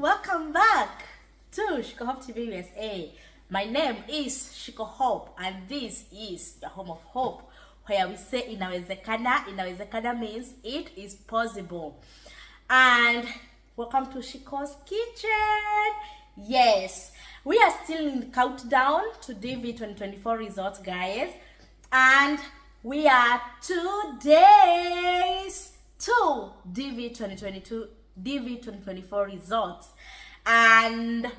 welcome back to Shiko Hope TV USA. My name is Shiko Hope and this is the home of hope, where we say inawezekana. Inawezekana means it is possible. And welcome to Shiko's kitchen. Yes, we are still in the countdown to DV 2024 results, guys, and we are 2 days to DV 2024 results, and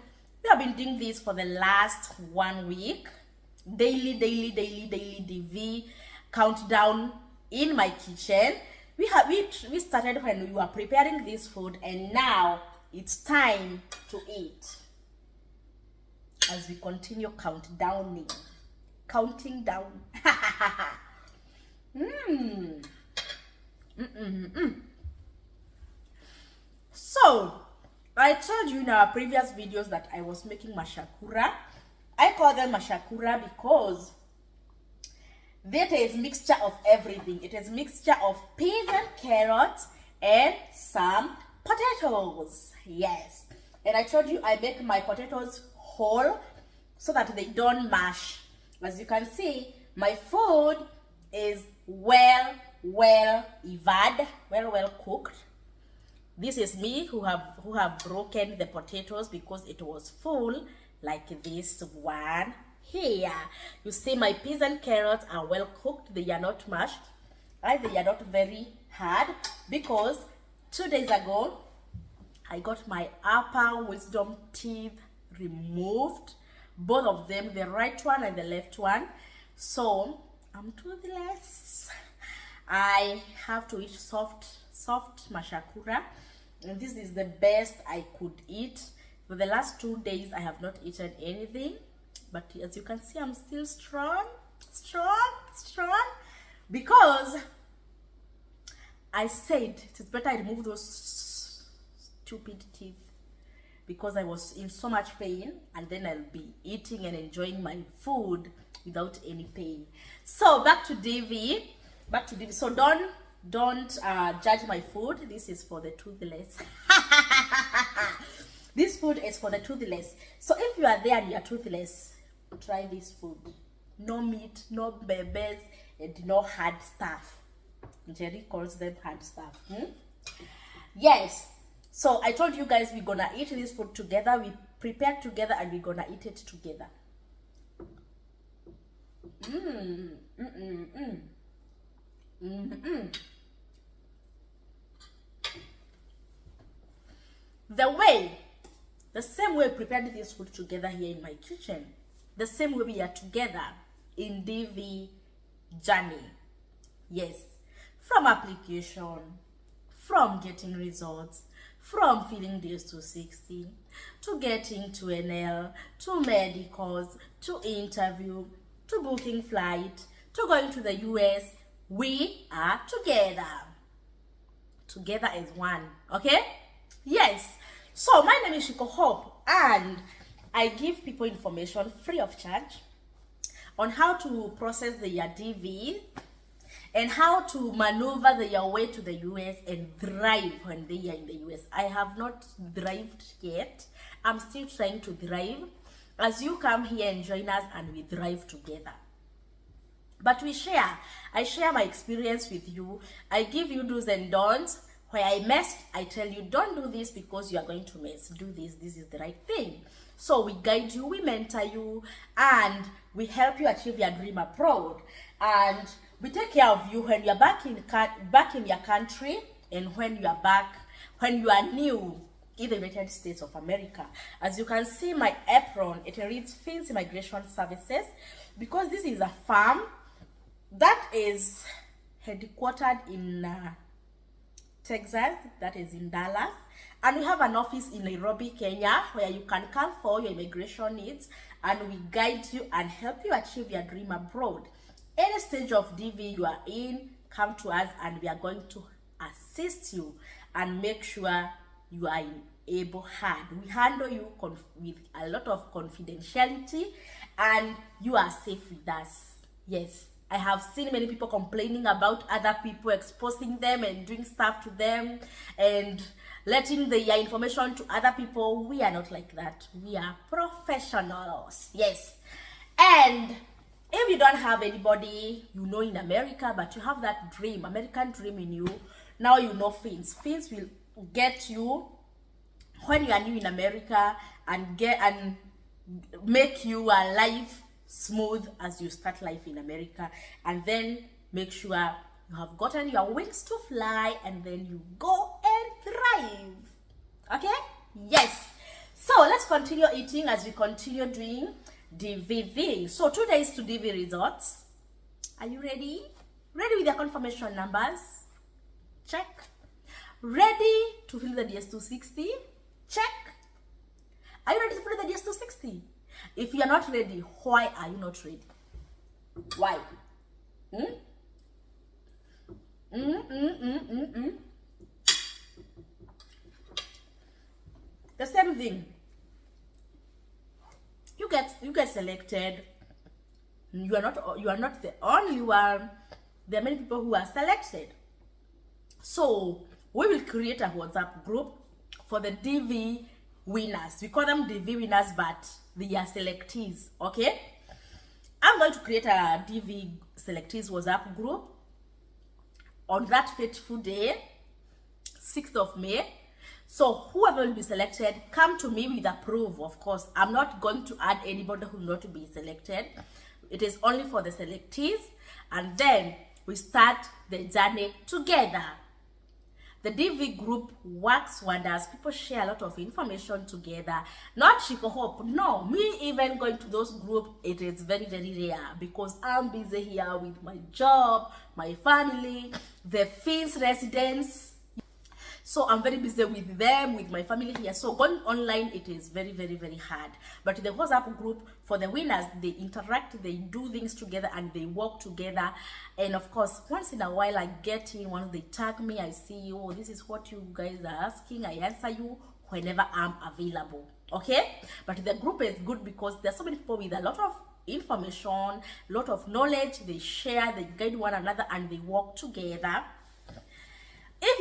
we have been doing this for the last 1 week. Daily DV countdown in my kitchen. We started when we were preparing this food, and now it's time to eat as we continue counting down. So I told you in our previous videos that I was making mashakura. I call them mashakura because that is mixture of everything. It is mixture of peas and carrots and some potatoes. Yes, and I told you I make my potatoes whole so that they don't mash. As you can see, my food is well cooked. This is me who have broken the potatoes because it was full, like this one here. You see my peas and carrots are well cooked. They are not mashed and they are not very hard, because 2 days ago I got my upper wisdom teeth removed, both of them, the right one and the left one. So I'm toothless. I have to eat soft mashakura, and this is the best I could eat. For the last 2 days I have not eaten anything, but as you can see, I'm still strong, because I said it's better I remove those stupid teeth, because I was in so much pain, and then I'll be eating and enjoying my food without any pain. So back to DV. So don't judge my food. This is for the toothless. This food is for the toothless. So if you are there and you are toothless, try this food. No meat, no babies, and no hard stuff. Jerry calls them hard stuff. Yes. So I told you guys we're gonna eat this food together. We prepared together and we're gonna eat it together. The same way we prepared this food together here in my kitchen, the same way we are together in DV journey. Yes, from application, from getting results, from feeding days to 60, to getting to NL, to medicals, to interview, to booking flight, to going to the US. We are together. Together as one. Okay? Yes. So my name is Shiko Hope, and I give people information free of charge on how to process their DV and how to maneuver their way to the US and thrive when they are in the US. I have not thrived yet. I'm still trying to thrive. As you come here and join us, and we thrive together. But I share my experience with you. I give you do's and don'ts. Where I messed, I tell you, don't do this because you are going to mess. Do this. This is the right thing. So we guide you, we mentor you, and we help you achieve your dream abroad. And we take care of you when you are back in your country, and when you are new in the United States of America. As you can see, my apron, it reads Fields Immigration Services, because this is a farm that is headquartered in Texas, that is in Dallas, and we have an office in Nairobi, Kenya, where you can come for your immigration needs, and we guide you and help you achieve your dream abroad. Any stage of DV you are in, come to us and we are going to assist you and make sure you are in able hand. We handle you with a lot of confidentiality, and you are safe with us. Yes, I have seen many people complaining about other people, exposing them and doing stuff to them and letting their information to other people. We are not like that. We are professionals. Yes. And if you don't have anybody you know in America, but you have that dream, American dream in you, now you know Fins. Fins will get you when you are new in America and make your life smooth as you start life in America, and then make sure you have gotten your wings to fly, and then you go and thrive. Okay? Yes. So let's continue eating as we continue doing DV things. So 2 days to DV results. Are you ready? Ready with your confirmation numbers? Check. Ready to fill the DS260? Check. Are you ready to fill the DS260? If you are not ready, why are you not ready? Why? The same thing. You get selected. You are not the only one. There are many people who are selected. So we will create a WhatsApp group for the DV winners. We call them DV winners, but they are selectees. Okay, I'm going to create a DV selectees WhatsApp group on that fateful day, 6th of May. So whoever will be selected, come to me with a proof. Of course, I'm not going to add anybody who will not be selected. It is only for the selectees, and then we start the journey together. The DV group works wonders. People share a lot of information together. Not Chico Hope. No, me even going to those groups, it is very, very rare because I'm busy here with my job, my family, the Fins residents. So I'm very busy with them, with my family here. So going online, it is very, very, very hard. But the WhatsApp group, for the winners, they interact, they do things together, and they work together. And of course, once in a while, I get in, once they tag me, I see, oh, this is what you guys are asking. I answer you whenever I'm available. Okay? But the group is good because there's so many people with a lot of information, a lot of knowledge. They share, they guide one another, and they work together. If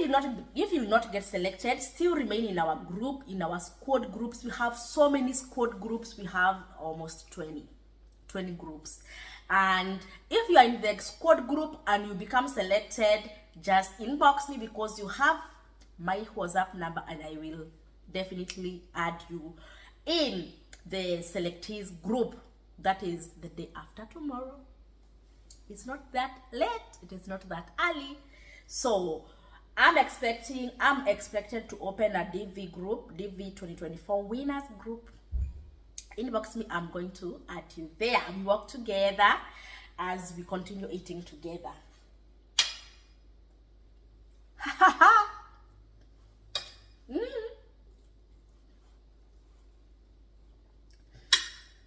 you not get selected, still remain in our group, in our squad groups. We have so many squad groups. We have almost 20 groups. And if you are in the squad group and you become selected, just inbox me because you have my WhatsApp number, and I will definitely add you in the selectees group. That is the day after tomorrow. It's not that late. It is not that early. So I'm expected to open a DV group, DV 2024 winners group. Inbox me, I'm going to add you there. We work together as we continue eating together.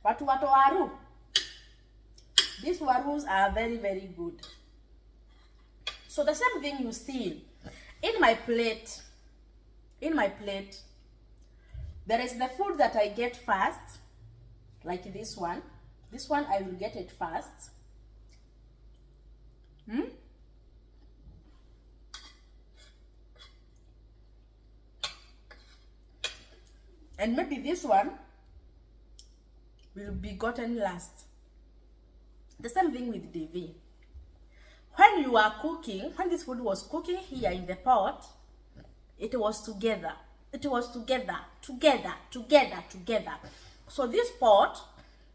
Watu waru. These warus are very, very good. So the same thing you see in my plate, there is the food that I get first, like this one. This one I will get it first. And maybe this one will be gotten last. The same thing with DV. When you are cooking, when this food was cooking here in the pot, it was together. It was together. So this pot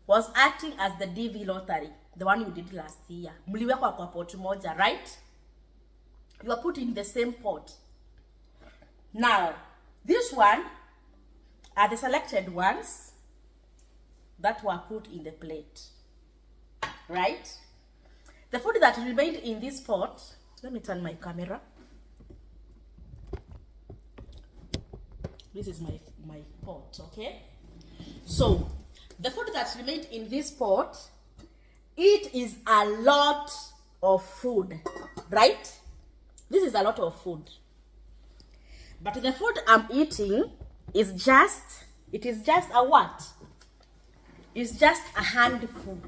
was acting as the DV lottery, the one you did last year. Mliwekwa kwa pot moja, right? You are put in the same pot. Now, this one are the selected ones that were put in the plate, right? The food that remained in this pot, let me turn my camera. This is my pot, okay? So, the food that remained in this pot, it is a lot of food, right? This is a lot of food. But the food I'm eating is just a what? It's just a handful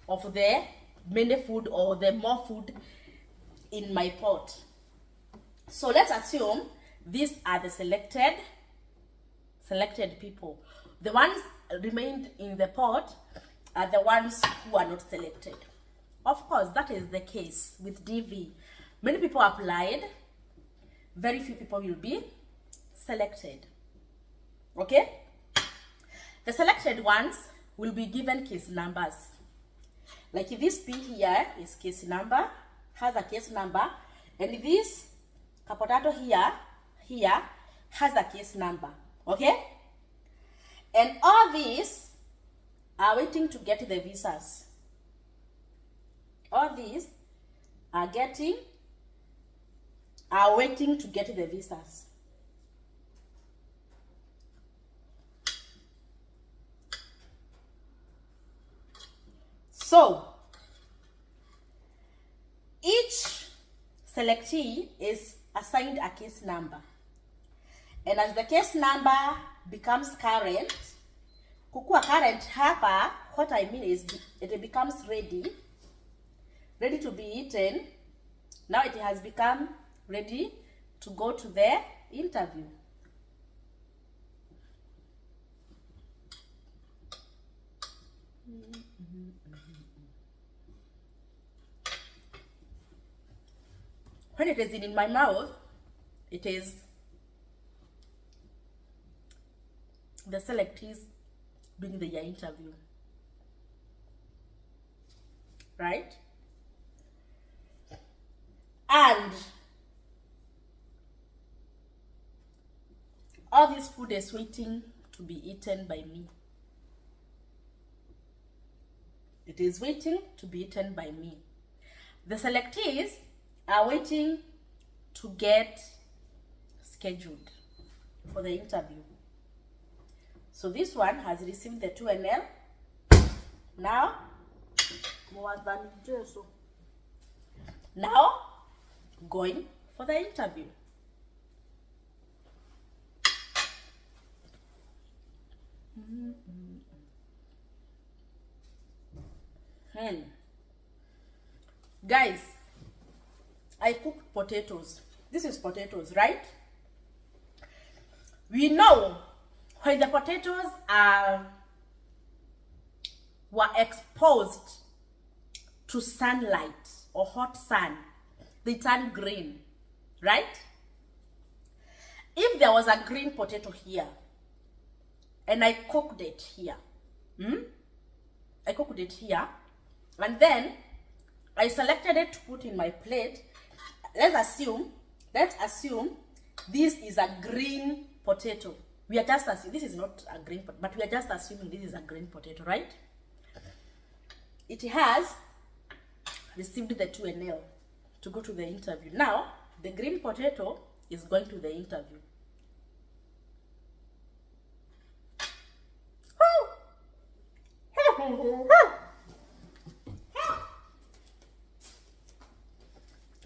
of the many food or the more food in my pot. So let's assume these are the selected people. The ones remained in the pot are the ones who are not selected. Of course, that is the case with DV. Many people applied, very few people will be selected. Okay? The selected ones will be given case numbers. Like this P here is case number, has a case number, and this potato here has a case number. Okay? And all these are waiting to get the visas. All these are waiting to get the visas. So each selectee is assigned a case number, and as the case number becomes current, kukua current hapa, what I mean is it becomes ready to be eaten. Now it has become ready to go to the interview. When it is in my mouth, it is the selectees doing their interview, right? And all this food is waiting to be eaten by me. It is waiting to be eaten by me. The selectees are waiting to get scheduled for the interview. So this one has received the 2NL. Now, going for the interview. Guys, I cooked potatoes. This is potatoes, right? We know when the potatoes were exposed to sunlight or hot sun, they turn green, right? If there was a green potato here and I cooked it here, I cooked it here, and then I selected it to put in my plate. Let's assume this is a green potato. We are just assuming this is not a green, but we are just assuming this is a green potato, right? It has received the 2NL to go to the interview. Now, the green potato is going to the interview.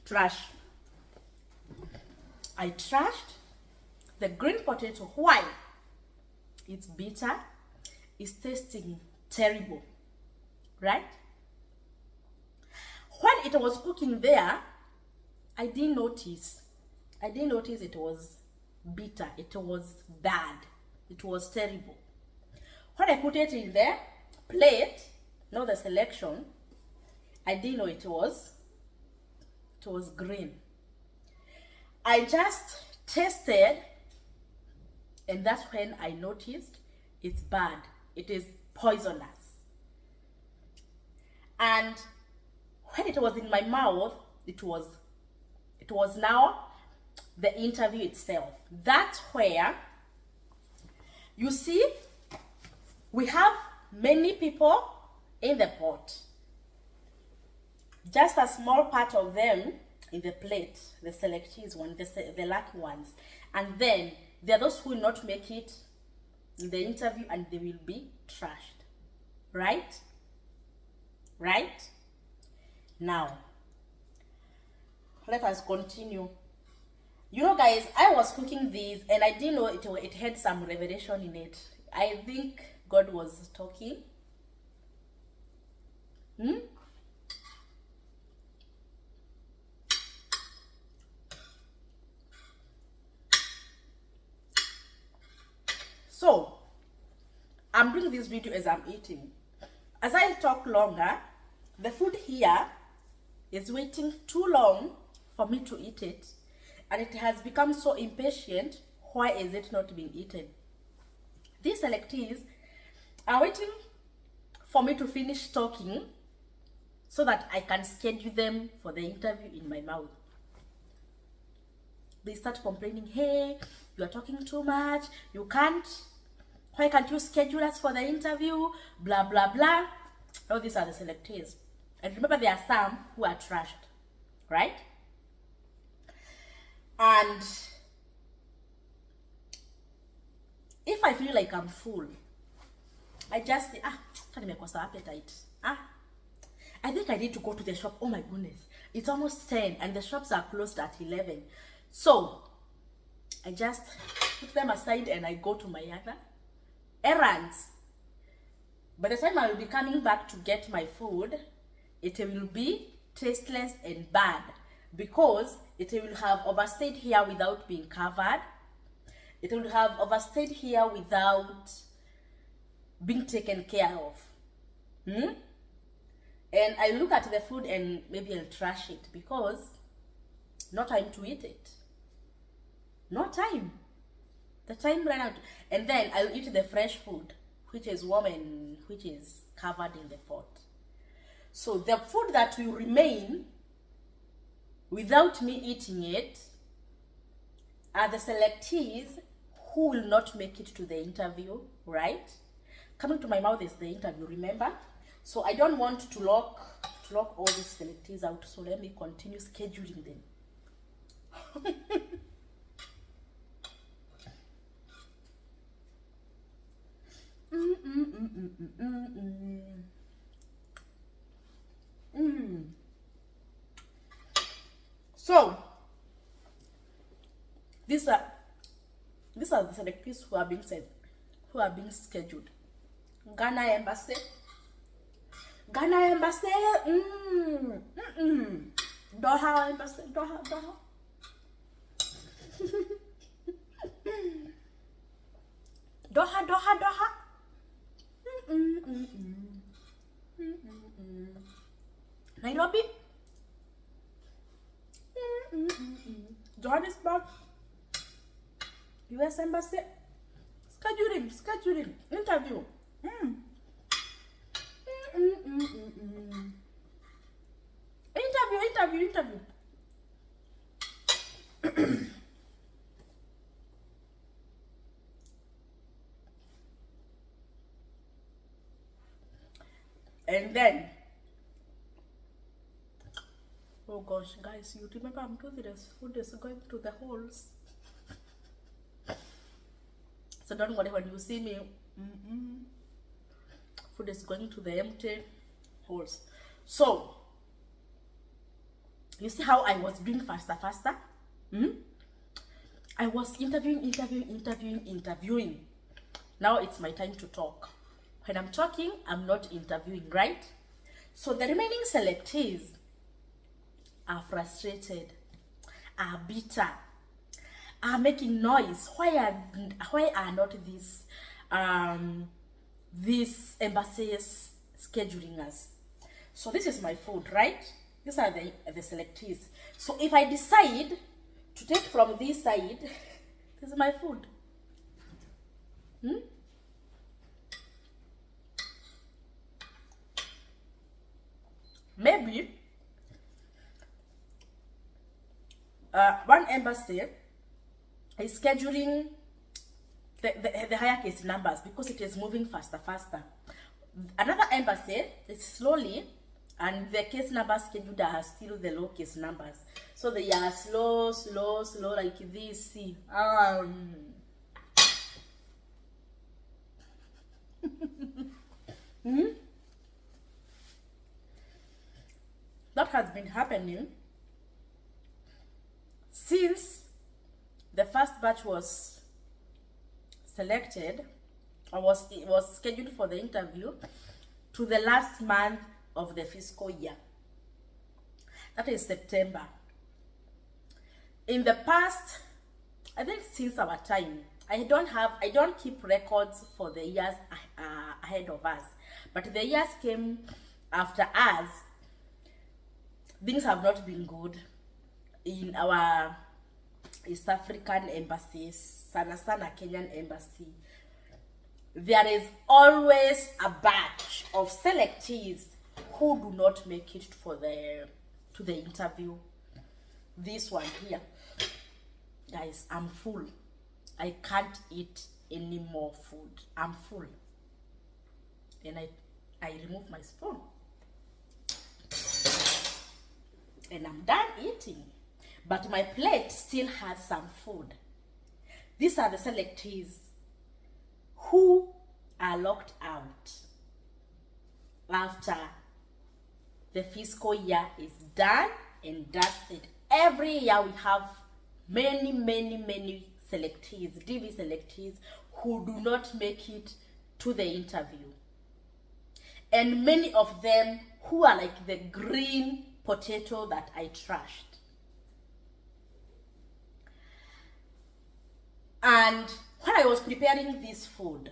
Trash. I trashed the green potato. Why? It's bitter. It's tasting terrible, right? When it was cooking there, I didn't notice it was bitter. It was bad. It was terrible. When I put it in the plate, not the selection, I didn't know it was green. I just tasted, and that's when I noticed it's bad. It is poisonous. And when it was in my mouth, it was now the interview itself. That's where you see we have many people in the pot. Just a small part of them in the plate, the selectees one, the lucky ones. And then there are those who will not make it in the interview and they will be trashed. Right? Right? Now, let us continue. You know, guys, I was cooking these and I didn't know it had some revelation in it. I think God was talking. So I'm doing this video as I'm eating. As I talk longer, the food here is waiting too long for me to eat it, and it has become so impatient. Why is it not being eaten? These selectees are waiting for me to finish talking so that I can schedule them for the interview in my mouth. They start complaining, hey, you are talking too much, you can't, why can't you schedule us for the interview, blah, blah, blah. Oh, these are the selectees. And remember, there are some who are trashed, right? And if I feel like I'm full, I just say, appetite. I think I need to go to the shop. Oh my goodness, it's almost 10 and the shops are closed at 11. So I just put them aside and I go to my other errands. By the time I will be coming back to get my food, it will be tasteless and bad because it will have overstayed here without being covered. It will have overstayed here without being taken care of. And I look at the food and maybe I'll trash it because no time to eat it. No time. The time ran out. And then I'll eat the fresh food, which is warm and which is covered in the pot. So the food that will remain without me eating it are the selectees who will not make it to the interview, right? Coming to my mouth is the interview, remember? So I don't want to lock all these selectees out, so let me continue scheduling them. So these are the selectees who are being scheduled. Ghana Embassy. Doha Embassy. Doha. Doha. Nairobi. Johannesburg. US Embassy. Scheduling. Interview. Interview. And then, oh gosh, guys, you remember I'm doing this. Food is going to the holes. So don't worry when you see me. Food is going to the empty holes. So you see how I was doing faster. I was interviewing. Now it's my time to talk. When I'm talking, I'm not interviewing, right? So the remaining selectees are frustrated, are bitter, are making noise. Why are not these embassies scheduling us? So this is my food, right? These are the selectees. So if I decide to take from this side, this is my food. Maybe one embassy is scheduling the higher case numbers because it is moving faster. Another embassy is slowly, and the case numbers scheduled are still the low case numbers. So they are slow like this. See, that has been happening since the first batch was selected or was scheduled for the interview to the last month of the fiscal year. That is September. In the past, I think since our time, I don't keep records for the years ahead of us, but the years came after us. Things have not been good in our East African embassies, sana Kenyan embassy. There is always a batch of selectees who do not make it to the interview. This one here, guys, I'm full. I can't eat any more food. I'm full. And I remove my spoon. And I'm done eating. But my plate still has some food. These are the selectees who are locked out after the fiscal year is done and dusted. Every year we have many selectees, DV selectees, who do not make it to the interview. And many of them who are like the green potato that I trashed. And when I was preparing this food,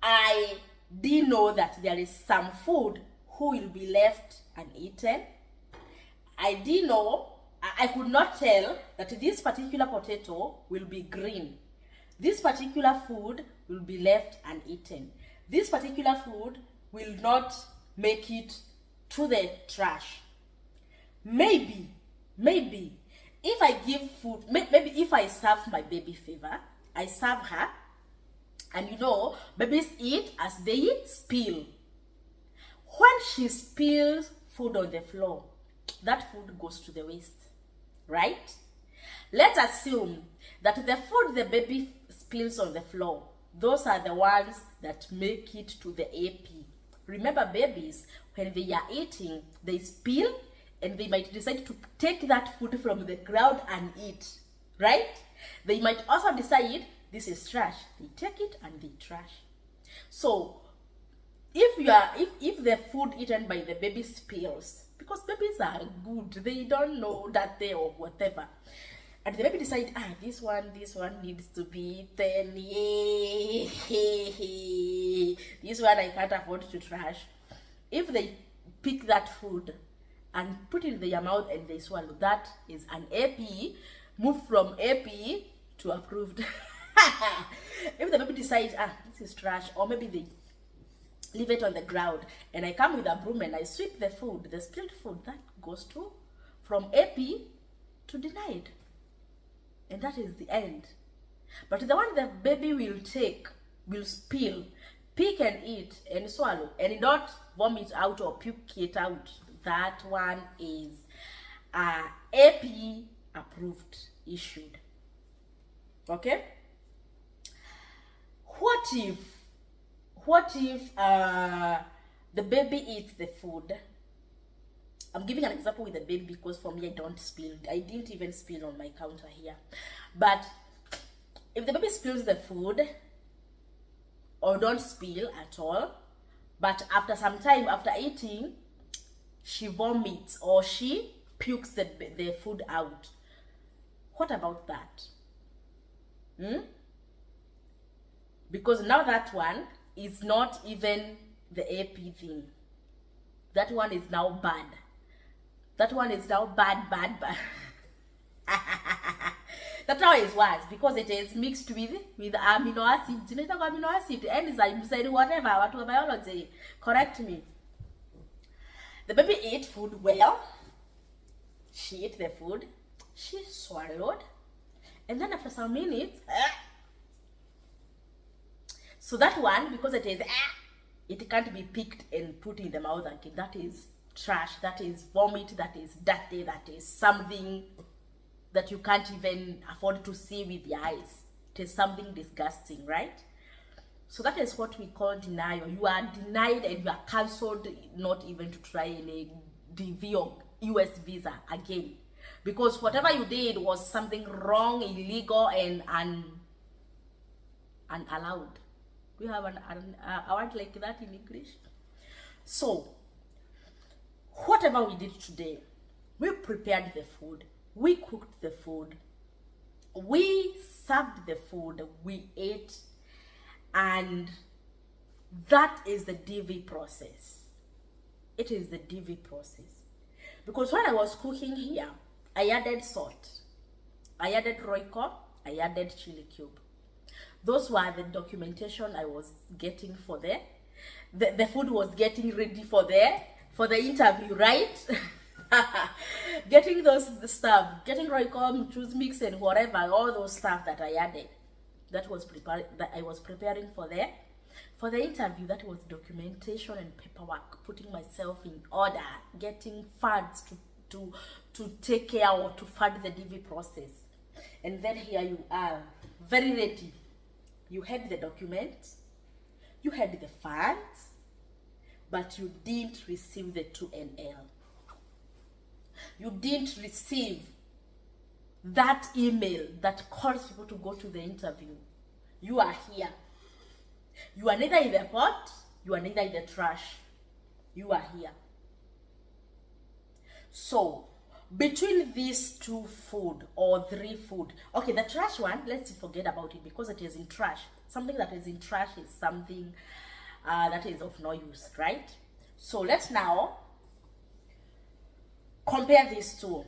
I did know that there is some food who will be left uneaten. I did know, I could not tell that this particular potato will be green. This particular food will be left uneaten. This particular food will not make it to the trash. Maybe, if I give food, maybe if I serve my baby fever, I serve her, and you know, babies eat as they spill. When she spills food on the floor, that food goes to the waste, right? Let's assume that the food the baby spills on the floor, those are the ones that make it to the AP. Remember, babies, when they are eating, they spill, and they might decide to take that food from the ground and eat, right? They might also decide this is trash. They take it and they trash. So if the food eaten by the baby spills, because babies are good, they don't know that they or whatever, and the baby decide, this one needs to be eaten, this one I can't afford to trash. If they pick that food and put it in their mouth and they swallow, that is an AP, move from AP to approved. If the baby decides, this is trash, or maybe they leave it on the ground, and I come with a broom and I sweep the food, the spilled food, that goes to from AP to denied, and that is the end. But the one the baby will take, will spill, pick and eat and swallow, and not vomit out or puke it out, that one is AP approved, issued. Okay? What if the baby eats the food? I'm giving an example with the baby because for me I didn't even spill on my counter here. But if the baby spills the food, or don't spill at all, but after some time, after eating, she vomits or she pukes the food out, what about that? Because now that one is not even the AP thing. That one is now bad. That one is now bad. That now is worse because it is mixed with amino acids. Amino acid, enzymes, whatever, what biology. Correct me. The baby ate food well. She ate the food. She swallowed. And then after some minutes, so that one, because it is, it can't be picked and put in the mouth again. That is trash, that is vomit, that is dirty, that is something that you can't even afford to see with your eyes. It is something disgusting, right? So that is what we call denial. You are denied and you are cancelled, not even to try any DV or US visa again. Because whatever you did was something wrong, illegal, and unallowed. We have a word like that in English. So, whatever we did today, we prepared the food, we cooked the food, We served the food, we ate, and that is the DV process. It is the DV process. Because when I was cooking here, I added salt, I added Royco, I added chili cube. Those were the documentation I was getting for the food was getting ready for the interview, right? Getting those stuff, getting Royco, choose mix and whatever, all those stuff that I added, that I was preparing for the interview. That was documentation and paperwork, putting myself in order, getting funds to take care or to fund the DV process. And then here you are, very ready. You had the document, you had the funds, but you didn't receive the 2NL. You didn't receive that email that calls people to go to the interview. You are here. You are neither in the pot, you are neither in the trash. You are here. So, between these two food or three food, okay, the trash one, let's forget about it because it is in trash. Something that is in trash is something that is of no use, right? So let's now compare these two.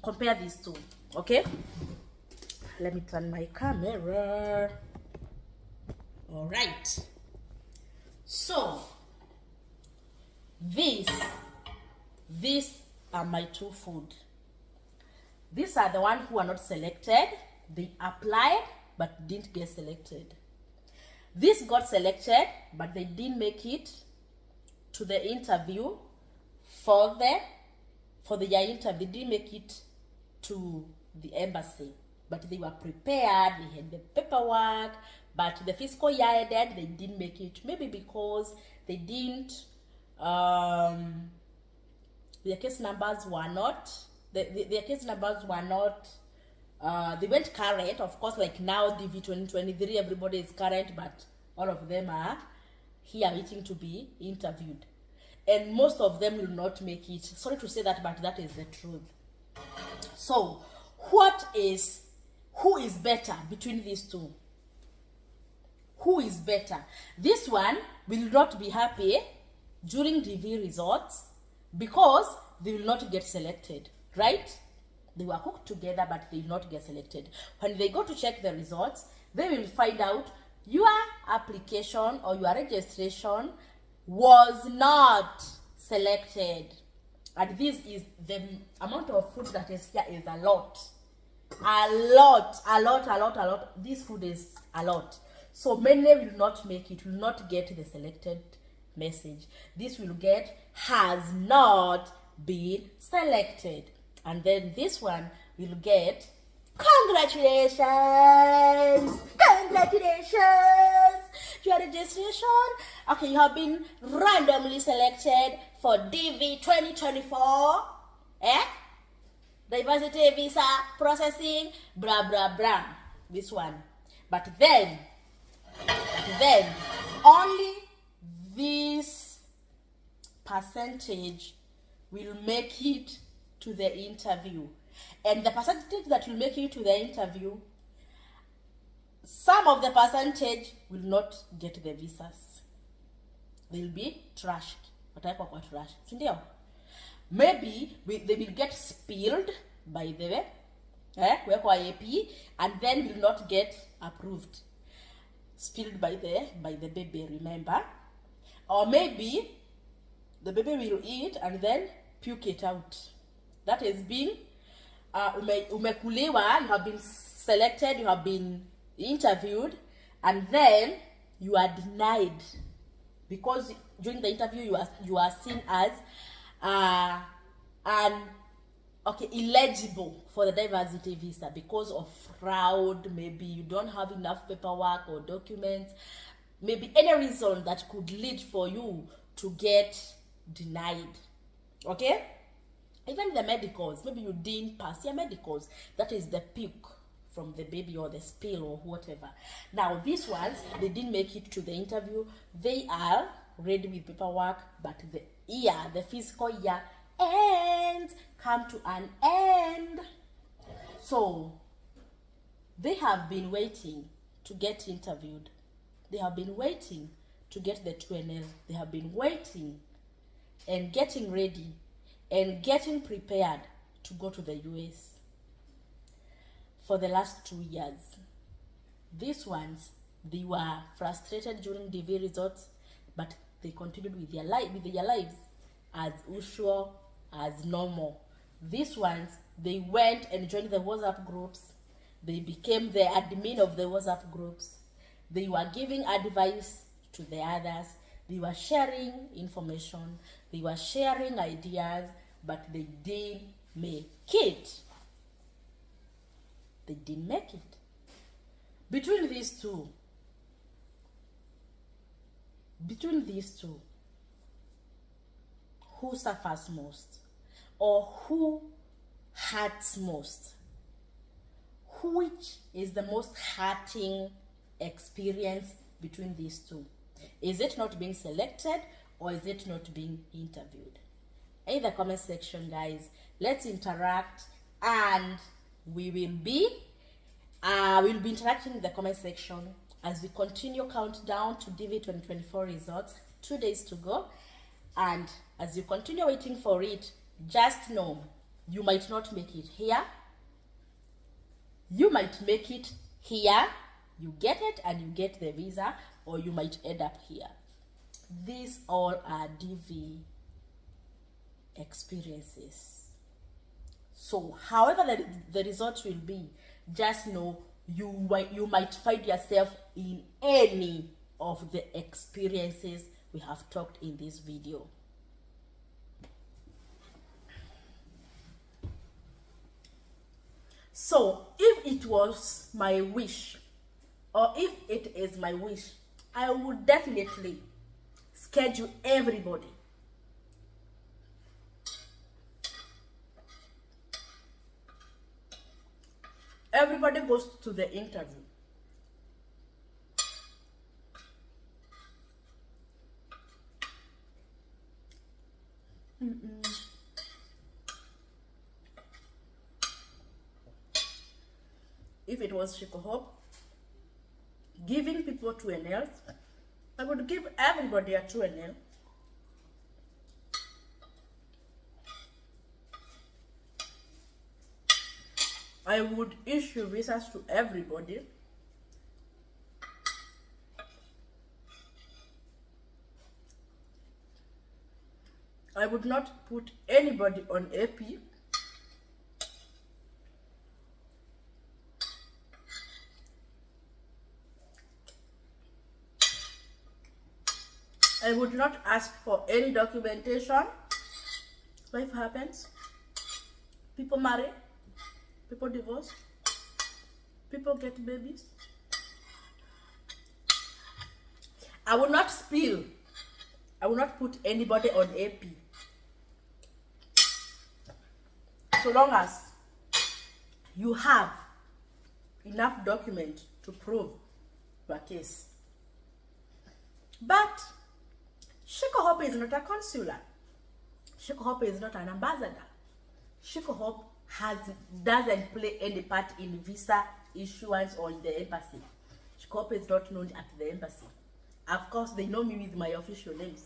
Compare these two, okay? Let me turn my camera. All right. So these are my two food. These are the ones who are not selected. They applied but didn't get selected. This got selected but they didn't make it to the interview for the interview. They didn't make it to the embassy, but they were prepared, they had the paperwork, but the fiscal year ended, they didn't make it, maybe because they didn't their case numbers were not, their case numbers were not, they weren't current. Of course, like now, DV 2023, everybody is current, but all of them are here waiting to be interviewed. And most of them will not make it. Sorry to say that, but that is the truth. So, who is better between these two? Who is better? This one will not be happy during DV results because they will not get selected, right? They were cooked together, but they will not get selected. When they go to check the results, they will find out your application or your registration was not selected. And this is the amount of food that is here is a lot. This food is a lot. So many will not make it, will not get the selected message. This will get has not been selected. And then this one will get congratulations, your registration. Okay, you have been randomly selected for DV 2024. Diversity visa processing, blah blah blah. This one. But then only this percentage will make it to the interview. And the percentage that will make you to the interview, some of the percentage will not get the visas. They'll be trashed. Maybe they will get spilled by the AP and then will not get approved. Spilled by the baby, remember? Or maybe the baby will eat and then puke it out. That is being umekuliwa, you have been selected, you have been interviewed, and then you are denied because during the interview you are seen as illegible for the diversity visa because of fraud. Maybe you don't have enough paperwork or documents, maybe any reason that could lead for you to get denied. Okay, even the medicals, maybe you didn't pass your medicals. That is the puke from the baby or the spill or whatever. Now these ones, they didn't make it to the interview. They are ready with paperwork, but the fiscal year ends, come to an end. So They have been waiting to get interviewed. They have been waiting to get the 2NL. They have been waiting and getting ready and getting prepared to go to the US for the last 2 years. These ones, they were frustrated during DV results, but they continued with their lives as usual, as normal. These ones, they went and joined the WhatsApp groups. They became the admin of the WhatsApp groups. They were giving advice to the others. They were sharing information. They were sharing ideas, but they didn't make it. They didn't make it. Between these two, who suffers most? Or who hurts most? Which is the most hurting experience between these two? Is it not being selected, or is it not being interviewed? In the comment section, guys, let's interact, and we will be interacting in the comment section as we continue countdown to DV 2024 results. 2 days to go, and as you continue waiting for it, just know you might not make it here. You might make it here, you get it and you get the visa, or you might end up here. These all are DV experiences. So however the result will be, just know you might find yourself in any of the experiences we have talked in this video. So if it was my wish, or if it is my wish, I would definitely schedule everybody. Everybody goes to the interview. If it was Shiko Hope giving people 2NLs, I would give everybody a 2NL. I would issue visas to everybody. I would not put anybody on AP. I would not ask for any documentation. Life happens. People marry. People divorce. People get babies. I will not spill. I will not put anybody on AP. So long as you have enough document to prove your case. But Shiko Hope is not a consular. Shiko Hope is not an ambassador. Shiko Hope doesn't play any part in visa issuance or in the embassy. Shiko Hope is not known at the embassy. Of course, they know me with my official names.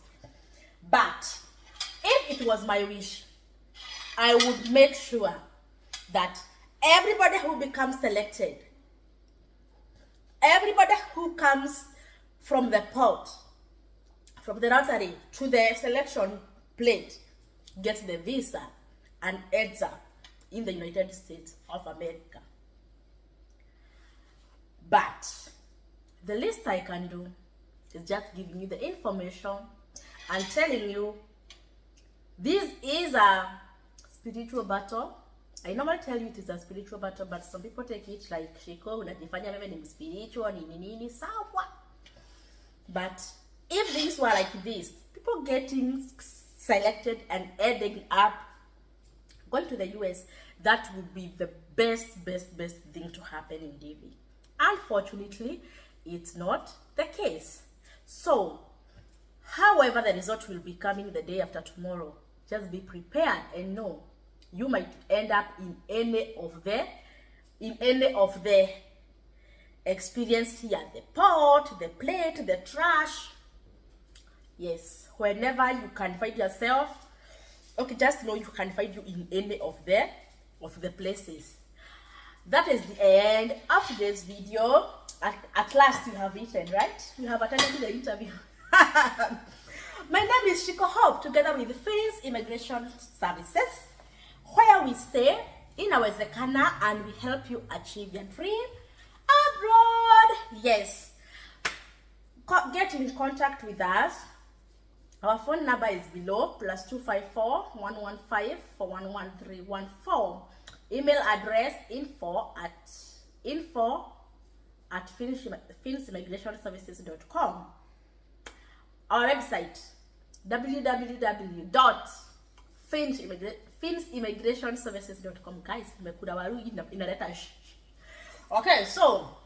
But if it was my wish, I would make sure that everybody who becomes selected, everybody who comes from the port, from the nursery to the selection plate, gets the visa and ends up in the United States of America. But the least I can do is just giving you the information and telling you this is a spiritual battle. I normally tell you it is a spiritual battle, but some people take it like Shiko, unajifanya wewe ni spiritual, nini, sawa. But if things were like this, people getting selected and ending up going to the US, that would be the best thing to happen in DV. Unfortunately, it's not the case. So, however the result will be coming the day after tomorrow, just be prepared and know you might end up in any of the experience here, the pot, the plate, the trash. Yes, whenever you can find yourself, okay, just know you can find you in any of the places. That is the end of today's video. At last you have eaten, right? You have attended the interview. My name is Shiko Hope, together with Fins Immigration Services, where we stay in our Zekana and we help you achieve your dream abroad. Yes, get in contact with us. Our phone number is below, +254 115 411314. Email address info@finsimmigrationservices.com. Our website www.finsimmigrationservices.com. Guys, okay, so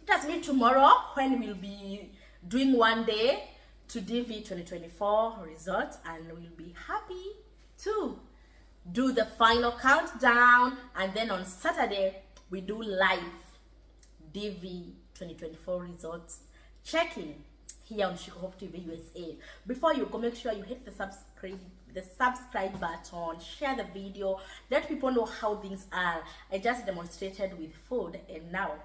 that's me tomorrow when we'll be doing one day to DV 2024 results, and we'll be happy to do the final countdown. And then on Saturday we do live DV 2024 results checking here on Shiko Hope TV USA. Before you go, make sure you hit the subscribe button, share the video, let people know how things are. I just demonstrated with food, and now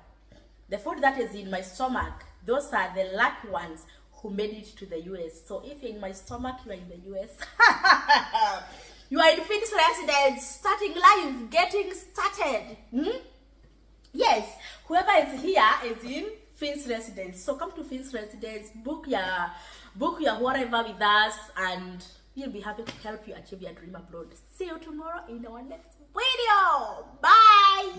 the food that is in my stomach, those are the lucky ones who made it to the US. So if you're in my stomach, you are in the US. You are in Fins Residence, starting live, getting started. Yes, whoever is here is in Fins Residence. So come to Fins Residence, book your whatever with us, and we'll be happy to help you achieve your dream abroad. See you tomorrow in our next video. Bye.